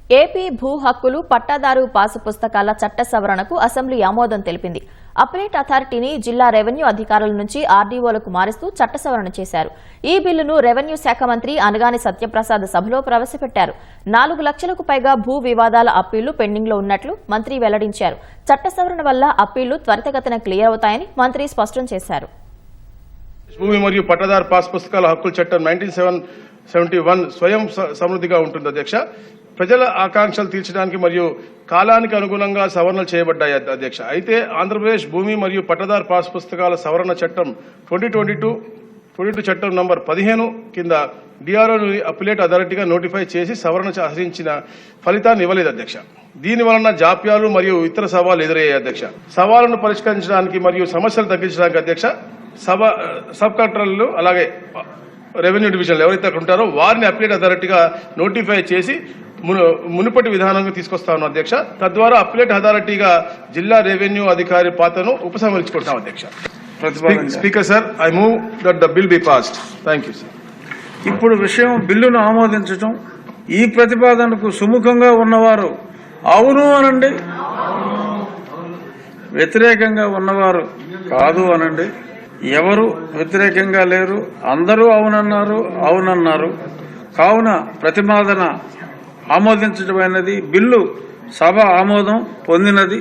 AP భూ హక్కులు పట్టాదారు పాసు పుస్తకాల చట్ట సవరణకు అసెంబ్లీ ఆమోదం తెలిపింది. అప్లెట్ అథారిటీని జిల్లా రెవెన్యూ అధికారుల నుంచి ఆర్డీఓలకు మారుస్తూ చట్ట సవరణ చేశారు. ఈ బిల్లును రెవెన్యూ శాఖ మంత్రి అనగాని సత్యప్రసాద్ సభలో ప్రవేశపెట్టారు. 4 లక్షలకు పైగా భూ వివాదాల అప్పీళ్లు పెండింగ్లో ఉన్నట్లు మంత్రి వెల్లడించారు. చట్ట సవరణ వల్ల అప్పీళ్లు త్వరితగతిన క్లియర్ అవుతాయని మంత్రి స్పష్టం చేశారు. భూమి మరియు పట్టాదారు పాస్ పుస్తకాల హక్కుల చట్టం 1971 స్వయం సమృద్ధిగా ఉంటుంది అధ్యక్ష. ప్రజల ఆకాంక్షలు తీర్చడానికి మరియు కాలానికి అనుగుణంగా సవరణలు చేయబడ్డాయి అధ్యక్ష. అయితే ఆంధ్రప్రదేశ్ భూమి మరియు పట్టాదారు పాస్ పుస్తకాల సవరణ చట్టం 2022 చట్టం నంబర్ 15 కింద డిఆర్ఓ అప్లెట్ అథారిటీగా నోటిఫై చేసి సవరణ ఆచరించిన ఫలితాన్ని ఇవ్వలేదు అధ్యక్ష. దీని వలన జాప్యాలు మరియు ఇతర సవాళ్లు ఎదురయ్యాయి అధ్యక్ష. సవాళ్లను పరిష్కరించడానికి మరియు సమస్యలు తగ్గించడానికి అధ్యక్ష సబ్ కలెక్టర్లు అలాగే రెవెన్యూ డివిజన్లు ఎవరైతే అక్కడ ఉంటారో వారిని అప్లెట్ అథారిటీగా నోటిఫై చేసి మునుపటి విధానంగా తీసుకొస్తాను అధ్యక్ష. తద్వారా అప్లెట్ అథారిటీగా జిల్లా రెవెన్యూ అధికారి పాత్రను ఉపసంహరించుకుంటాం అధ్యక్ష. Speaker sir, I move that the bill be passed. Thank you sir. ఇప్పుడు విషయం బిల్లును ఆమోదించడం, ఈ ప్రతిపాదనకు సుముఖంగా ఉన్నవారు అవును అనండి, వ్యతిరేకంగా ఉన్నవారు కాదు అనండి. ఎవరు వ్యతిరేకంగా లేరు, అందరూ అవునన్నారు. కావున ప్రతిపాదన ఆమోదించడం అనేది బిల్లు సభ ఆమోదం పొందినది.